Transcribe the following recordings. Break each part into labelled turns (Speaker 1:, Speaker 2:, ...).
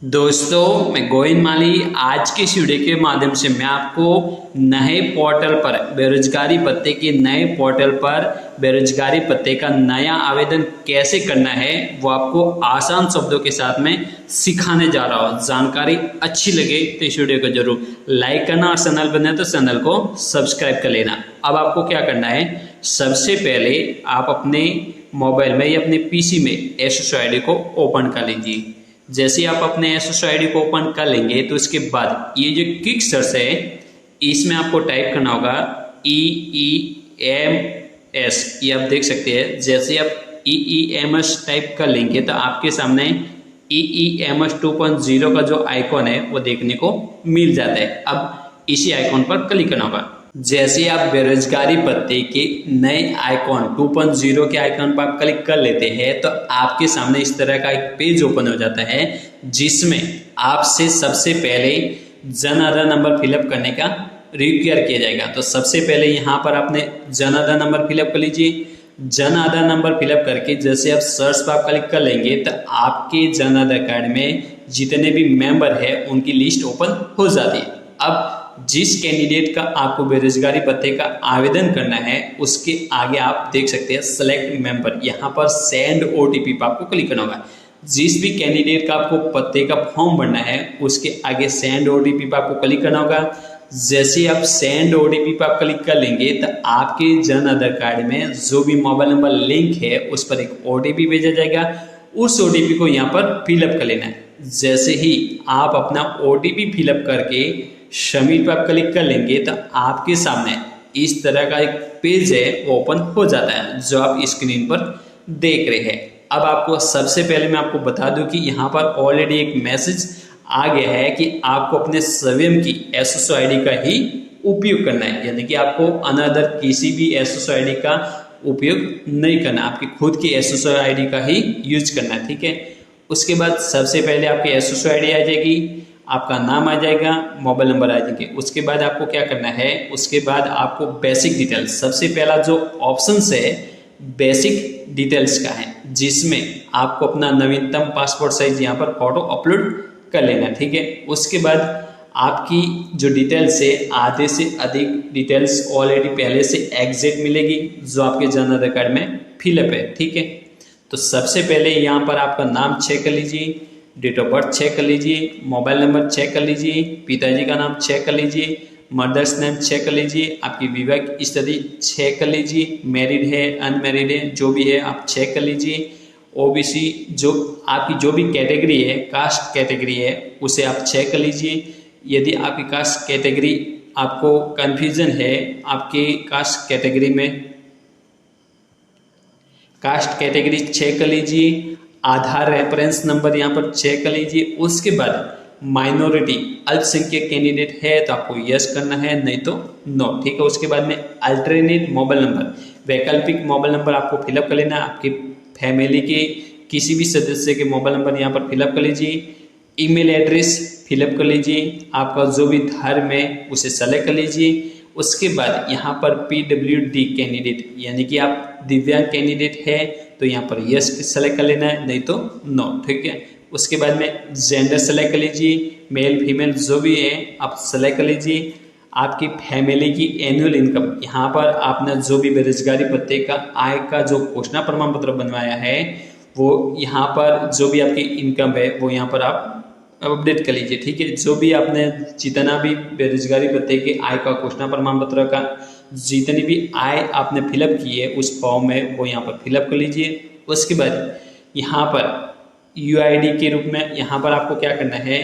Speaker 1: दोस्तों, मैं गोविंद माली आज के इस वीडियो के माध्यम से मैं आपको नए पोर्टल पर बेरोजगारी भत्ते के नए पोर्टल पर बेरोजगारी भत्ते का नया आवेदन कैसे करना है वो आपको आसान शब्दों के साथ में सिखाने जा रहा हूँ। जानकारी अच्छी लगे तो इस वीडियो को जरूर लाइक करना और चैनल बने तो चैनल को सब्सक्राइब कर लेना। अब आपको क्या करना है, सबसे पहले आप अपने मोबाइल में या अपने पीसी में SSID को ओपन कर लीजिए। जैसे आप अपने SSID को ओपन कर लेंगे तो उसके बाद ये जो क्विक सर्च है इसमें आपको टाइप करना होगा EEMS। ये आप देख सकते हैं, जैसे आप EEMS टाइप कर लेंगे तो आपके सामने EEMS 2.0 का जो आइकॉन है वो देखने को मिल जाता है। अब इसी आइकॉन पर क्लिक करना होगा। जैसे आप बेरोजगारी भत्ते के नए आइकॉन 2.0 के आइकॉन पर आप क्लिक कर लेते हैं तो आपके सामने इस तरह का एक पेज ओपन हो जाता है जिसमें आपसे सबसे पहले जन आधार नंबर फिलअप करने का रिक्वायर किया जाएगा। तो सबसे पहले यहाँ पर आपने जन आधार नंबर फिलअप कर लीजिए। जन आधार नंबर फिलअप करके जैसे आप सर्च पर क्लिक कर लेंगे तो आपके जन आधार कार्ड में जितने भी मेंबर है उनकी लिस्ट ओपन हो जाती है। अब जिस कैंडिडेट का आपको बेरोजगारी भत्ते का आवेदन करना है उसके आगे आप देख सकते हैं सेलेक्ट मेंबर, यहाँ पर सेंड OTP पर आपको क्लिक करना होगा। जिस भी कैंडिडेट का आपको भत्ते का फॉर्म भरना है उसके आगे सेंड OTP पर आपको क्लिक करना होगा। जैसे आप सेंड OTP पर आप क्लिक कर लेंगे तो आपके जन आधार कार्ड में जो भी मोबाइल नंबर लिंक है उस पर एक OTP भेजा जाएगा। उस OTP को यहाँ पर फिलअप कर लेना है। जैसे ही आप अपना OTP फिलअप करके सबमिट पर आप क्लिक कर लेंगे तो आपके सामने इस तरह का एक पेज है ओपन हो जाता है जो आप स्क्रीन पर देख रहे हैं। अब आपको सबसे पहले मैं आपको बता दूं कि यहाँ पर ऑलरेडी एक मैसेज आ गया है कि आपको अपने स्वयं की SSID का ही उपयोग करना है, यानी कि आपको अनदर किसी भी SSID का उपयोग नहीं करना, आपकी खुद की SSID का ही यूज करना है। ठीक है, उसके बाद सबसे पहले आपकी SSID आ जाएगी, आपका नाम आ जाएगा, मोबाइल नंबर आ जाएंगे। उसके बाद आपको क्या करना है, उसके बाद आपको बेसिक डिटेल्स, सबसे पहला जो ऑप्शन है बेसिक डिटेल्स का है जिसमें आपको अपना नवीनतम पासपोर्ट साइज यहाँ पर फोटो अपलोड कर लेना। ठीक है, उसके बाद आपकी जो डिटेल्स है आधे से अधिक डिटेल्स ऑलरेडी पहले से एग्जिट मिलेगी जो आपके जन आधार कार्ड में फिलअप है। ठीक है, तो सबसे पहले यहाँ पर आपका नाम चेक कर लीजिए, डेट ऑफ बर्थ चेक कर लीजिए, मोबाइल नंबर चेक कर लीजिए, पिताजी का नाम चेक कर लीजिए, मदर्स नेम चेक कर लीजिए, आपकी विवाह स्थिति चेक कर लीजिए, मैरिड है अनमैरिड है जो भी है आप चेक कर लीजिए। OBC जो आपकी जो भी कैटेगरी है, कास्ट कैटेगरी है, उसे आप चेक कर लीजिए। यदि आपकी कास्ट कैटेगरी आपको कन्फ्यूजन है, आपके कास्ट कैटेगरी में कास्ट कैटेगरी चेक कर लीजिए। आधार रेफरेंस नंबर यहाँ पर चेक कर लीजिए। उसके बाद माइनॉरिटी अल्पसंख्यक कैंडिडेट है तो आपको यस करना है, नहीं तो नो। ठीक है, उसके बाद में अल्टरनेट मोबाइल नंबर, वैकल्पिक मोबाइल नंबर आपको फिलअप कर लेना है। आपके फैमिली के किसी भी सदस्य के मोबाइल नंबर यहाँ पर फिलअप कर लीजिए। ईमेल एड्रेस फिलअप कर लीजिए, आपका जो भी धर्म है उसे सेलेक्ट कर लीजिए। उसके बाद यहाँ पर PWD कैंडिडेट यानी कि आप दिव्यांग कैंडिडेट है तो यहाँ पर यस सेलेक्ट कर लेना है, नहीं तो नो। ठीक है, उसके बाद में जेंडर सेलेक्ट कर लीजिए, मेल फीमेल जो भी है आप सेलेक्ट कर लीजिए। आपकी फैमिली की एनुअल इनकम, यहाँ पर आपने जो भी बेरोजगारी भत्ते का आय का जो घोषणा प्रमाण पत्र बनवाया है वो यहाँ पर जो भी आपकी इनकम है वो यहाँ पर आप अपडेट कर लीजिए। ठीक है, जो भी आपने जितना भी बेरोजगारी भत्ते के आय का घोषणा प्रमाण पत्र का जितनी भी आय आपने फिलअप की है उस फॉर्म में वो यहाँ पर फिलअप कर लीजिए। उसके बाद यहाँ पर UID के रूप में यहाँ पर आपको क्या करना है,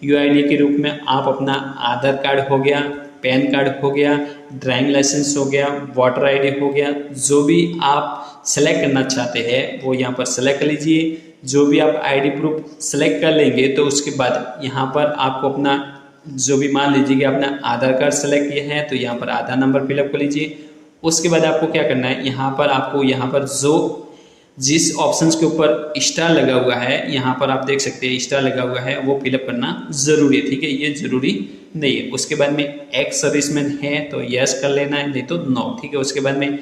Speaker 1: UID के रूप में आप अपना आधार कार्ड हो गया, पैन कार्ड हो गया, ड्राइविंग लाइसेंस हो गया, वोटर ID हो गया, जो भी आप सेलेक्ट करना चाहते हैं वो यहाँ पर सेलेक्ट कर लीजिए। जो भी आप ID प्रूफ सेलेक्ट कर लेंगे तो उसके बाद यहाँ पर आपको अपना जो भी मान लीजिए कि आपने आधार कार्ड सेलेक्ट किया है तो यहाँ पर आधार नंबर फिलअप कर लीजिए। उसके बाद आपको क्या करना है, यहाँ पर आपको यहाँ पर जो जिस ऑप्शंस के ऊपर स्टार लगा हुआ है यहाँ पर आप देख सकते हैं स्टार लगा हुआ है वो फिलअप करना जरूरी है। ठीक है, ये जरूरी नहीं है। उसके बाद में एक्स सर्विसमैन है तो यस कर लेना है, नहीं तो नो। ठीक है, उसके बाद में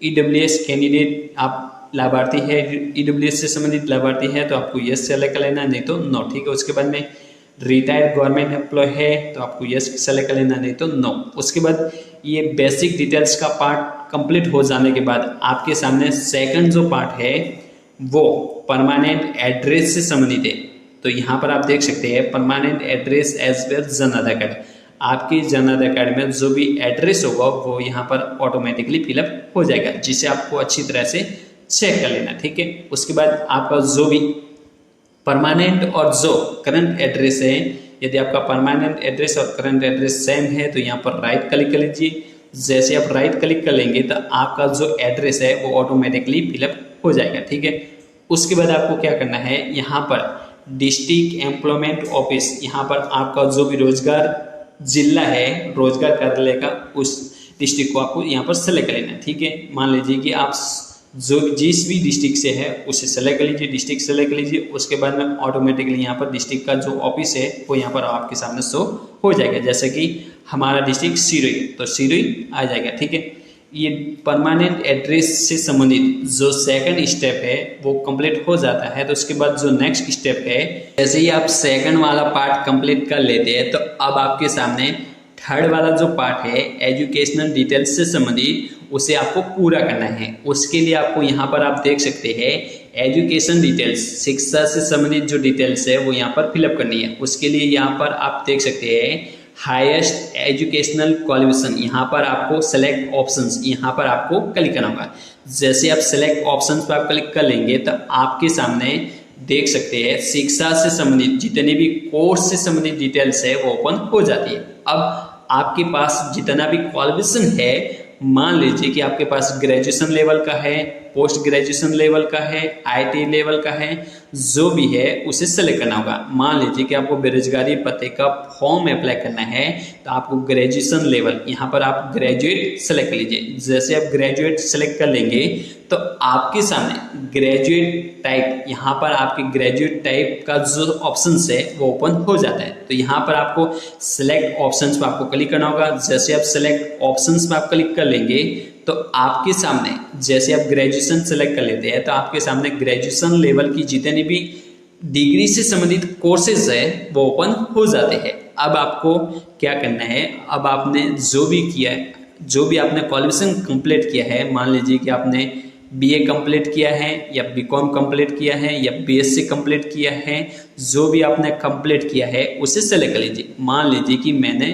Speaker 1: EWS कैंडिडेट आप लाभार्थी है, ईडब्ल्यूएस से संबंधित लाभार्थी है तो आपको यस सेलेक्ट कर लेना, नहीं तो नो। ठीक है, उसके बाद में रिटायर्ड गवर्नमेंट एम्प्लॉय है तो आपको यस सेलेक्ट कर लेना, नहीं तो नो। उसके बाद ये बेसिक डिटेल्स का पार्ट कंप्लीट हो जाने के बाद आपके सामने सेकंड जो पार्ट है वो परमानेंट एड्रेस से संबंधित है। तो यहाँ पर आप देख सकते हैं permanent address as well Jan Aadhaar card. आपके जन आधार कार्ड में जो भी एड्रेस होगा वो यहाँ पर ऑटोमेटिकली फिलअप हो जाएगा, जिसे आपको अच्छी तरह से चेक कर लेना। ठीक है, उसके बाद आपका जो भी परमानेंट और जो करंट एड्रेस है, यदि आपका परमानेंट एड्रेस और करंट एड्रेस सेम है तो यहाँ पर राइट क्लिक कर लीजिए। जैसे आप राइट क्लिक कर लेंगे तो आपका जो एड्रेस है वो ऑटोमेटिकली फिलअप हो जाएगा। ठीक है, उसके बाद आपको क्या करना है, यहाँ पर डिस्ट्रिक्ट एम्प्लॉयमेंट ऑफिस, यहाँ पर आपका जो भी रोजगार जिला है, रोजगार कार्यालय का, उस डिस्ट्रिक्ट को आपको यहाँ पर सेलेक्ट कर लेना है। ठीक है, मान लीजिए कि आप जो जिस भी डिस्ट्रिक्ट से है उसे सेलेक्ट कर लीजिए, डिस्ट्रिक्ट सेलेक्ट कर लीजिए। उसके बाद में ऑटोमेटिकली यहाँ पर डिस्ट्रिक्ट का जो ऑफिस है वो यहाँ पर आपके सामने शो हो जाएगा। जैसे कि हमारा डिस्ट्रिक्ट सिरोही, तो सिरोही आ जाएगा। ठीक है, ये परमानेंट एड्रेस से संबंधित जो सेकंड स्टेप है वो कंप्लीट हो जाता है। तो उसके बाद जो नेक्स्ट स्टेप है, जैसे ही आप सेकंड वाला पार्ट कंप्लीट कर लेते हैं तो अब आपके सामने थर्ड वाला जो पार्ट है एजुकेशनल डिटेल्स से संबंधित, उसे आपको पूरा करना है। उसके लिए आपको यहाँ पर आप देख सकते हैं एजुकेशन डिटेल्स, शिक्षा से संबंधित जो डिटेल्स है वो यहाँ पर फिलअप करनी है। उसके लिए यहाँ पर आप देख सकते हैं हाईएस्ट एजुकेशनल क्वालिफिकेशन, यहाँ पर आपको सेलेक्ट ऑप्शंस, यहाँ पर आपको क्लिक करना होगा। जैसे आप सेलेक्ट ऑप्शंस पर आप क्लिक कर लेंगे तो आपके सामने देख सकते हैं शिक्षा से संबंधित जितने भी कोर्स से संबंधित डिटेल्स है वो ओपन हो जाती है। अब आपके पास जितना भी क्वालिफिकेशन है, मान लीजिए कि आपके पास ग्रेजुएशन लेवल का है, पोस्ट ग्रेजुएशन लेवल का है, आईटी लेवल का है, जो भी है उसे सेलेक्ट करना होगा। मान लीजिए कि आपको बेरोजगारी भत्ते का फॉर्म अप्लाई करना है तो आपको ग्रेजुएशन लेवल, यहाँ पर आप ग्रेजुएट सेलेक्ट कर लीजिए। जैसे आप ग्रेजुएट सेलेक्ट कर लेंगे तो आपके सामने ग्रेजुएट टाइप, यहाँ पर आपके ग्रेजुएट टाइप का जो ऑप्शन है वो ओपन हो जाता है। तो यहाँ पर आपको सेलेक्ट ऑप्शंस पर आपको क्लिक करना होगा। जैसे आप सेलेक्ट ऑप्शंस पर आप क्लिक कर लेंगे तो आपके सामने, जैसे आप ग्रेजुएशन सेलेक्ट कर लेते हैं तो आपके सामने ग्रेजुएशन लेवल की जितनी भी डिग्री से संबंधित कोर्सेज है वो ओपन हो जाते हैं। अब आपको क्या करना है, अब आपने जो भी किया है, जो भी आपने क्वालिफिकेशन कंप्लीट किया है, मान लीजिए कि आपने बीए कंप्लीट किया है या बीकॉम कंप्लीट किया है या बीएससी कंप्लीट किया है, जो भी आपने कंप्लीट किया है उसे सेलेक्ट कर लीजिए। मान लीजिए कि मैंने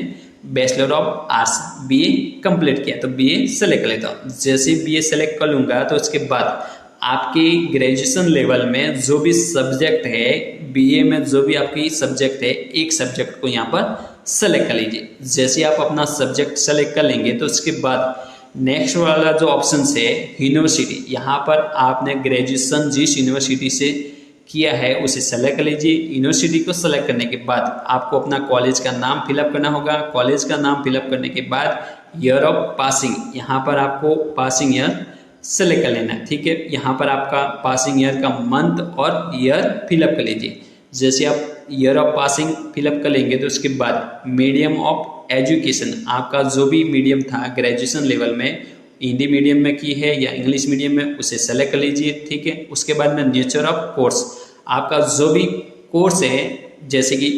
Speaker 1: bachelor of arts BA complete किया तो बीए सेलेक्ट कर लेता हूँ। जैसे बीए सेलेक्ट कर लूँगा तो उसके बाद आपके ग्रेजुएशन लेवल में जो भी सब्जेक्ट है, बीए में जो भी आपकी सब्जेक्ट है, एक सब्जेक्ट को यहाँ पर सेलेक्ट कर लीजिए। जैसे आप अपना सब्जेक्ट सेलेक्ट कर लेंगे तो उसके बाद नेक्स्ट वाला जो ऑप्शन है यूनिवर्सिटी, यहाँ पर आपने ग्रेजुएशन जिस यूनिवर्सिटी से किया है उसे सेलेक्ट कर लीजिए। यूनिवर्सिटी को सेलेक्ट करने के बाद आपको अपना कॉलेज का नाम फिलअप करना होगा। कॉलेज का नाम फिलअप करने के बाद ईयर ऑफ पासिंग, यहाँ पर आपको पासिंग ईयर सेलेक्ट कर लेना है। ठीक है, यहाँ पर आपका पासिंग ईयर का मंथ और ईयर फिलअप कर लीजिए। जैसे आप ईयर ऑफ पासिंग फिलअप कर लेंगे तो उसके बाद मीडियम ऑफ एजुकेशन, आपका जो भी मीडियम था ग्रेजुएशन लेवल में, हिंदी मीडियम में की है या इंग्लिश मीडियम में, उसे सेलेक्ट कर लीजिए। ठीक है, उसके बाद में नेचर ऑफ कोर्स, आपका जो भी कोर्स है, जैसे कि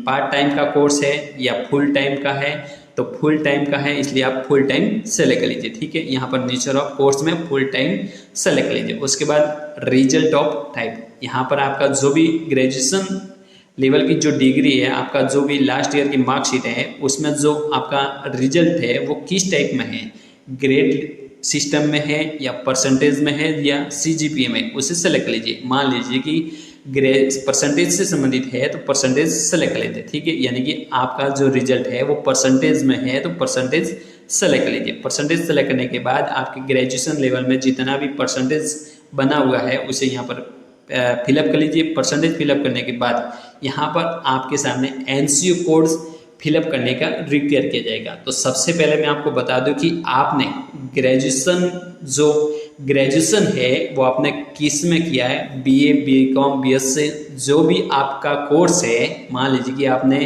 Speaker 1: पार्ट टाइम का कोर्स है या फुल टाइम का है, तो फुल टाइम का है इसलिए आप फुल टाइम सेलेक्ट कर लीजिए। ठीक है, यहाँ पर नेचर ऑफ कोर्स में फुल टाइम सेलेक्ट कर लीजिए। उसके बाद रिजल्ट ऑफ टाइप, यहाँ पर आपका जो भी ग्रेजुएशन लेवल की जो डिग्री है, आपका जो भी लास्ट ईयर की मार्कशीट है, उसमें जो आपका रिजल्ट है वो किस टाइप में है, ग्रेड सिस्टम में है या परसेंटेज में है या सीजीपीए में, उसे सेलेक्ट कर लीजिए। मान लीजिए कि ग्रेड परसेंटेज से संबंधित है तो परसेंटेज सेलेक्ट कर लेते हैं। ठीक है, यानी कि आपका जो रिजल्ट है वो परसेंटेज में है तो परसेंटेज सेलेक्ट कर लीजिए। परसेंटेज सेलेक्ट करने के बाद आपके ग्रेजुएशन लेवल में जितना भी परसेंटेज बना हुआ है उसे यहाँ पर फिलअप कर लीजिए। परसेंटेज फिलअप करने के बाद यहाँ पर आपके सामने एनसीओ कोड्स फिलअप करने का रिक्वायर किया जाएगा। तो सबसे पहले मैं आपको बता दूं कि आपने ग्रेजुएशन है वो आपने किस में किया है, बीए, बीकॉम, बीएससी, जो भी आपका कोर्स है। मान लीजिए कि आपने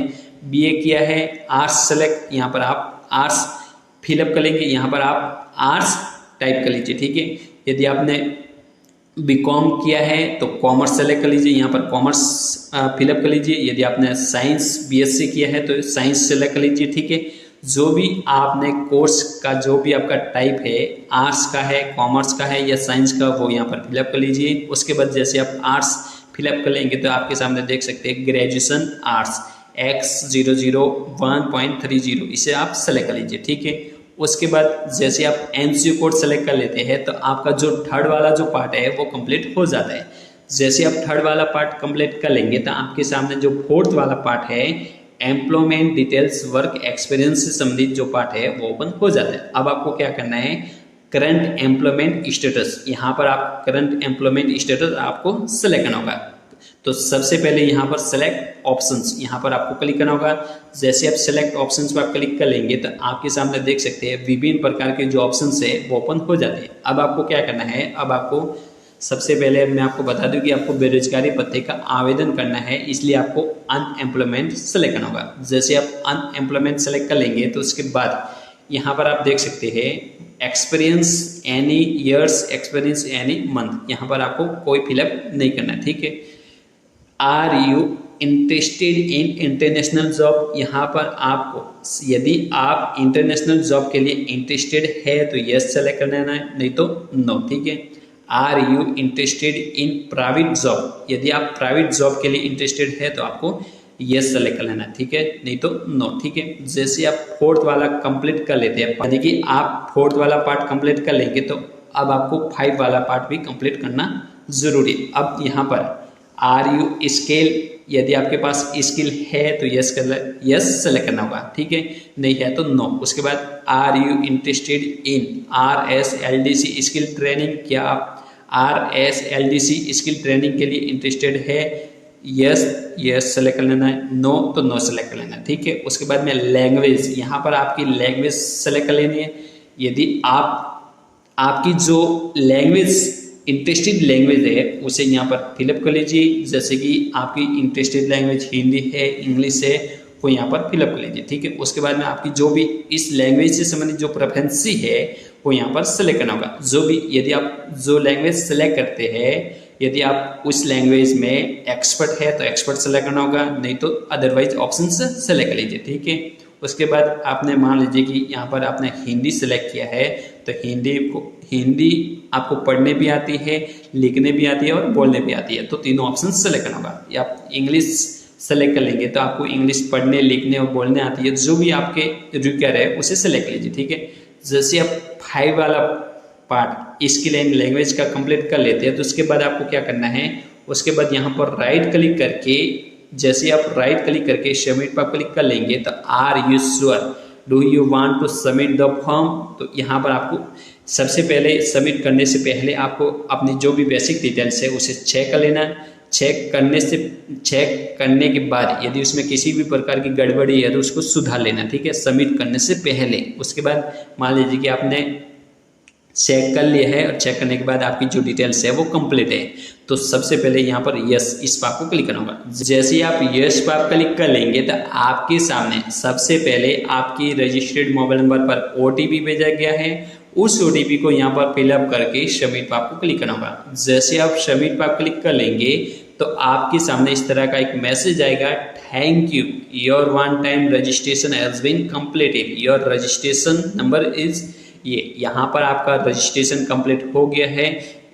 Speaker 1: बीए किया है, आर्ट्स सेलेक्ट, यहाँ पर आप आर्ट्स फिलअप कर लेंगे, यहाँ पर आप आर्ट्स टाइप कर लीजिए। ठीक है, यदि आपने बीकॉम किया है तो कॉमर्स सेलेक्ट कर लीजिए, यहाँ पर कॉमर्स फिलअप कर लीजिए। यदि आपने साइंस बीएससी किया है तो साइंस सेलेक्ट कर लीजिए, ठीक है। जो भी आपने कोर्स का जो भी आपका टाइप है, आर्ट्स का है, कॉमर्स का है या साइंस का, वो यहाँ पर फिलअप कर लीजिए। उसके बाद जैसे आप आर्ट्स फिलअप कर लेंगे तो आपके सामने देख सकते हैं ग्रेजुएशन आर्ट्स X001.30, इसे आप सेलेक्ट कर लीजिए, ठीक है। उसके बाद जैसे आप एमसीक्यू कोड सेलेक्ट कर लेते हैं तो आपका जो थर्ड वाला जो पार्ट है वो कंप्लीट हो जाता है। जैसे आप थर्ड वाला पार्ट कंप्लीट कर लेंगे तो आपके सामने जो फोर्थ वाला पार्ट है, एम्प्लॉयमेंट डिटेल्स वर्क एक्सपीरियंस से संबंधित जो पार्ट है वो ओपन हो जाता है। अब आपको क्या करना है, करंट एम्प्लॉयमेंट स्टेटस, यहाँ पर आप करंट एम्प्लॉयमेंट स्टेटस आपको सेलेक्ट करना होगा। तो सबसे पहले यहाँ पर सेलेक्ट ऑप्शंस, यहाँ पर आपको क्लिक करना होगा। जैसे आप सेलेक्ट ऑप्शंस पर क्लिक कर लेंगे तो आपके सामने देख सकते हैं विभिन्न प्रकार के जो ऑप्शंस है वो ओपन हो जाते हैं। अब आपको क्या करना है, अब आपको सबसे पहले मैं आपको बता दूं कि आपको बेरोजगारी भत्ते का आवेदन करना है, इसलिए आपको अनएम्प्लॉयमेंट सेलेक्ट करना होगा। जैसे आप अनएम्प्लॉयमेंट सेलेक्ट कर लेंगे तो उसके बाद यहाँ पर आप देख सकते हैं experience any years, experience any month, यहाँ पर आपको कोई फिलअप नहीं करना, ठीक है। Are you interested in international job, यहाँ पर आपको यदि आप इंटरनेशनल जॉब के लिए इंटरेस्टेड है तो यस सेलेक्ट करना है, नहीं तो नो, ठीक है। Are you interested in private job, यदि आप प्राइवेट जॉब के लिए इंटरेस्टेड है तो आपको यस सेलेक्ट कर लेना, ठीक है, नहीं तो नो, ठीक है। जैसे आप फोर्थ वाला कंप्लीट कर लेते हैं, यानी कि आप फोर्थ वाला पार्ट कंप्लीट कर लेंगे तो अब आपको 5 वाला पार्ट भी कंप्लीट करना जरूरी है। अब यहाँ पर आर यू स्किल, यदि आपके पास स्किल है तो यस सेलेक्ट करना होगा, ठीक है, नहीं है तो नो। उसके बाद are you interested in RSLDC skill training, क्या आप RSLDC स्किल ट्रेनिंग के लिए इंटरेस्टेड है, यस सेलेक्ट कर लेना है, नो तो नो सेलेक्ट कर लेना है, ठीक है। उसके बाद में लैंग्वेज, यहाँ पर आपकी लैंग्वेज सेलेक्ट कर लेनी है। यदि आपकी जो लैंग्वेज इंटरेस्टेड लैंग्वेज है उसे यहाँ पर फिलअप कर लीजिए। जैसे कि आपकी इंटरेस्टेड लैंग्वेज हिंदी है, इंग्लिश है, वो यहाँ पर फिलअप कर लीजिए, ठीक है। उसके बाद में आपकी जो भी इस लैंग्वेज से संबंधित जो प्रेफरेंसी है वो यहाँ पर सेलेक्ट करना होगा। जो भी यदि आप जो लैंग्वेज सेलेक्ट करते हैं, यदि आप उस लैंग्वेज में एक्सपर्ट है तो एक्सपर्ट सेलेक्ट करना होगा, नहीं तो अदरवाइज ऑप्शन सेलेक्ट कर लीजिए, ठीक है। उसके बाद आपने मान लीजिए कि यहाँ पर आपने हिंदी सेलेक्ट किया है तो हिंदी आपको पढ़ने भी आती है, लिखने भी आती है और बोलने भी आती है, तो तीनों ऑप्शन सेलेक्ट करना होगा। या आप इंग्लिश सेलेक्ट कर लेंगे तो आपको इंग्लिश पढ़ने, लिखने और बोलने आती है, जो भी आपके रिक्वायर है उसे सेलेक्ट लीजिए, ठीक है। जैसे आप 5 वाला पार्ट स्किल एंड लैंग्वेज का कंप्लीट कर लेते हैं तो उसके बाद आपको क्या करना है, उसके बाद यहाँ पर राइट क्लिक करके, जैसे आप राइट क्लिक करके सबमिट पर क्लिक कर लेंगे तो are you sure do you want to submit the form, तो यहाँ पर आपको सबसे पहले सबमिट करने से पहले आपको अपनी जो भी बेसिक डिटेल्स है उसे चेक कर लेना। चेक करने के बाद यदि उसमें किसी भी प्रकार की गड़बड़ी है तो उसको सुधार लेना, ठीक है, सबमिट करने से पहले। उसके बाद मान लीजिए कि आपने चेक कर लिया है और चेक करने के बाद आपकी जो डिटेल्स है वो कंप्लीट है, तो सबसे पहले यहाँ पर यस इस पार्ट को क्लिक करना होगा। जैसे ही आप यस पार्ट क्लिक कर लेंगे तो आपके सामने सबसे पहले आपकी रजिस्टर्ड मोबाइल नंबर पर OTP भेजा गया है, उस OTP को यहाँ पर फिलअप करके सबमिट पार्ट को क्लिक करना होगा। जैसे आप सबमिट पार्ट क्लिक कर लेंगे तो आपके सामने इस तरह का एक मैसेज आएगा, thank you your one time registration has been completed, your registration number is ये, यहाँ पर आपका रजिस्ट्रेशन कंप्लीट हो गया है।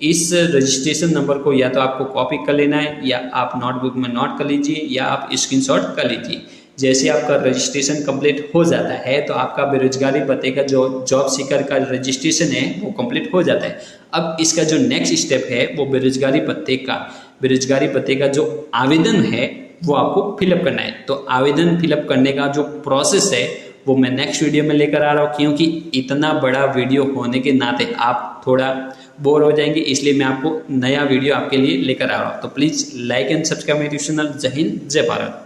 Speaker 1: इस रजिस्ट्रेशन नंबर को या तो आपको कॉपी कर लेना है या आप नोटबुक में नोट कर लीजिए या आप स्क्रीनशॉट कर लीजिए। जैसे आपका रजिस्ट्रेशन कंप्लीट हो जाता है तो आपका बेरोजगारी भत्ते का जो जॉब सीकर का रजिस्ट्रेशन है वो कंप्लीट हो जाता है। अब इसका जो नेक्स्ट स्टेप है वो बेरोजगारी भत्ते का जो आवेदन है वो आपको फिलअप करना है। तो आवेदन फिलअप करने का जो प्रोसेस है वो मैं नेक्स्ट वीडियो में लेकर आ रहा हूँ, क्योंकि इतना बड़ा वीडियो होने के नाते आप थोड़ा बोर हो जाएंगे, इसलिए मैं आपको नया वीडियो आपके लिए लेकर आ रहा हूँ। तो प्लीज़ लाइक एंड सब्सक्राइब मेरे चैनल। जय हिंद, जय भारत।